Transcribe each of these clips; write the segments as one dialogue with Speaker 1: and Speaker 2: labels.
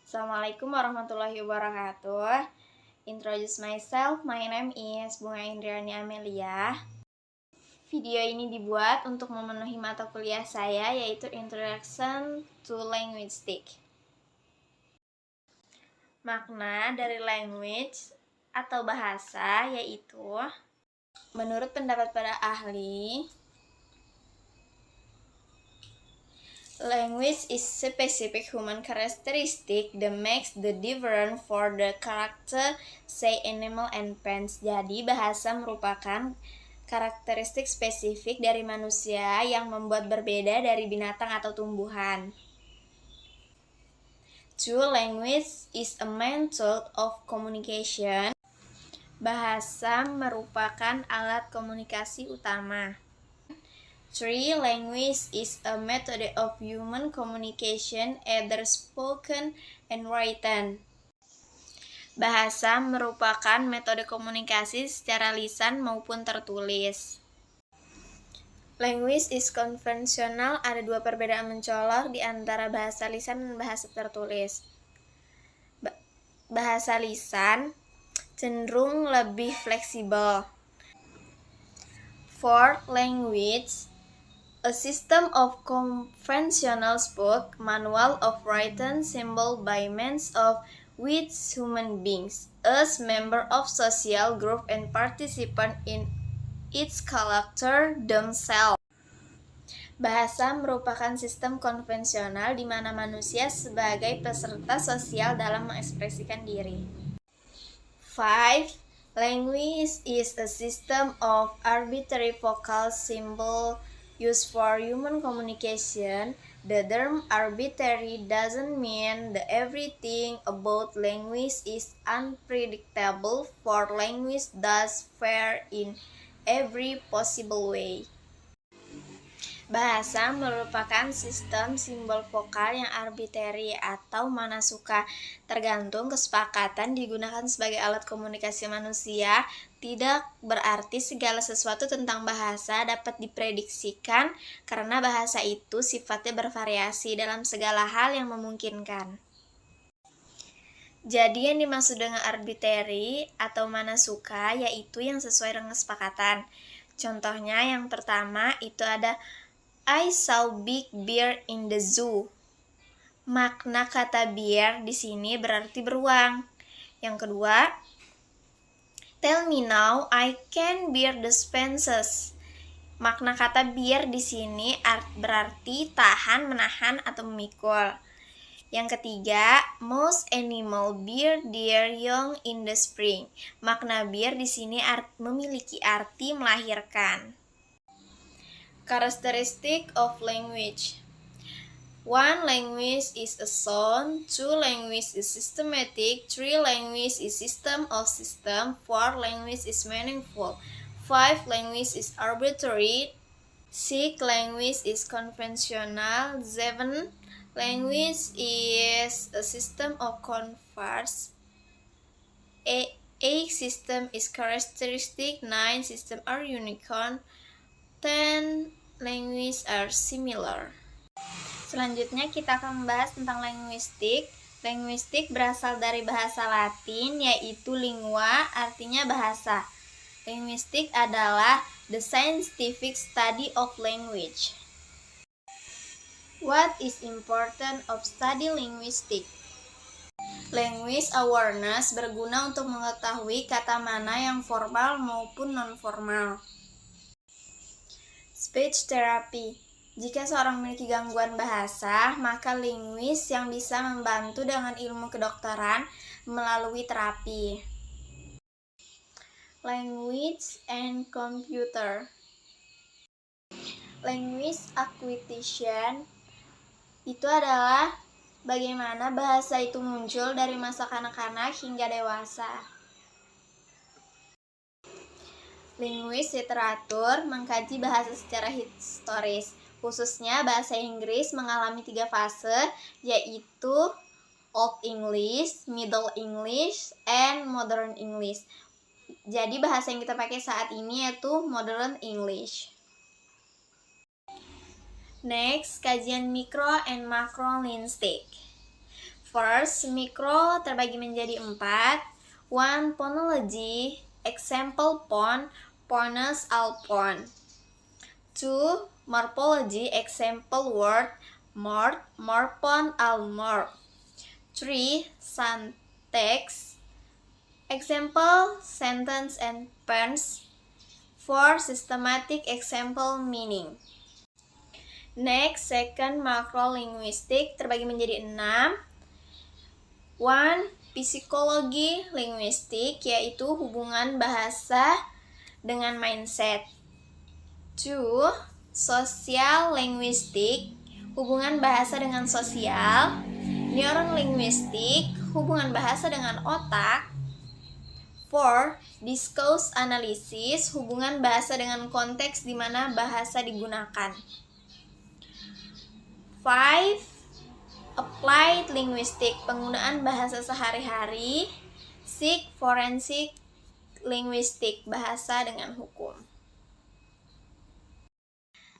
Speaker 1: Assalamualaikum warahmatullahi wabarakatuh. Introduce myself, my name is Bunga Indriani Amelia. Video ini dibuat untuk memenuhi mata kuliah saya, yaitu Introduction to Linguistics. Makna dari language atau bahasa yaitu, menurut pendapat para ahli, language is specific human characteristic that makes the different for the character, say animal and plants. Jadi bahasa merupakan karakteristik spesifik dari manusia yang membuat berbeda dari binatang atau tumbuhan. 2. Language is a method of communication. Bahasa merupakan alat komunikasi utama. 3. Language is a method of human communication, either spoken and written. Bahasa merupakan metode komunikasi secara lisan maupun tertulis. Language is konvensional. Ada dua perbedaan mencolok di antara bahasa lisan dan bahasa tertulis. Bahasa lisan cenderung lebih fleksibel. 4. Language, a system of conventional spoke, manual of written symbol by means of which human beings, as member of social group and participant in its character themselves. Bahasa merupakan sistem konvensional di mana manusia sebagai peserta sosial dalam mengekspresikan diri. 5. Language is a system of arbitrary vocal symbol used for human communication. The term arbitrary doesn't mean that everything about language is unpredictable, for language does vary in every possible way. Bahasa merupakan sistem simbol vokal yang arbitrary atau mana suka, tergantung kesepakatan digunakan sebagai alat komunikasi manusia. Tidak berarti segala sesuatu tentang bahasa dapat diprediksikan, karena bahasa itu sifatnya bervariasi dalam segala hal yang memungkinkan. Jadi yang dimaksud dengan arbitrary atau mana suka yaitu yang sesuai dengan kesepakatan. Contohnya yang pertama itu ada I saw big bear in the zoo. Makna kata bear di sini berarti beruang. Yang kedua, tell me now I can bear the expenses. Makna kata bear di sini berarti tahan, menahan atau memikul. Yang ketiga, most animal bear their young in the spring. Makna bear di sini memiliki arti melahirkan. Characteristic of language. 1. Language is a sound. 2. Language is systematic. 3. Language is system of system. 4. Language is meaningful. 5. Language is arbitrary. 6. Language is conventional. 7. Language is a system of converse. 8. System is characteristic. 9. System are unicorn. 10. Language are similar. Selanjutnya kita akan membahas tentang linguistik. Linguistik berasal dari bahasa Latin yaitu lingua, artinya bahasa. Linguistik adalah the scientific study of language. What is important of study linguistic? Language awareness berguna untuk mengetahui kata mana yang formal maupun non-formal. Speech therapy. Jika seorang memiliki gangguan bahasa, maka linguis yang bisa membantu dengan ilmu kedokteran melalui terapi. Language and computer. Language acquisition itu adalah bagaimana bahasa itu muncul dari masa kanak-kanak hingga dewasa. Linguis literatur mengkaji bahasa secara historis, khususnya bahasa Inggris mengalami 3 fase, yaitu Old English, Middle English, and Modern English. Jadi bahasa yang kita pakai saat ini yaitu Modern English. Next, kajian mikro and macro linguistic. First, mikro terbagi menjadi 4. 1. Phonology, example pon, ponus al pon. 2. Morphology, example word, mort, morpon al mort. 3. Syntax, example sentence and pens. 4. Systematic, example meaning. Next, second macrolinguistic terbagi menjadi 6. 1. Psikologi linguistik, yaitu hubungan bahasa dengan mindset. 2. Sosial linguistik, hubungan bahasa dengan sosial. Neurolinguistik, hubungan bahasa dengan otak. 4. Discourse analysis, hubungan bahasa dengan konteks di mana bahasa digunakan. 5. Applied linguistic, penggunaan bahasa sehari-hari. 6. Forensic linguistic, bahasa dengan hukum.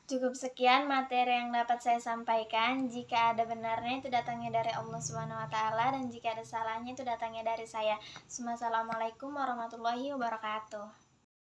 Speaker 1: Cukup sekian materi yang dapat saya sampaikan. Jika ada benarnya itu datangnya dari Allah SWT, dan jika ada salahnya itu datangnya dari saya. Assalamualaikum warahmatullahi wabarakatuh.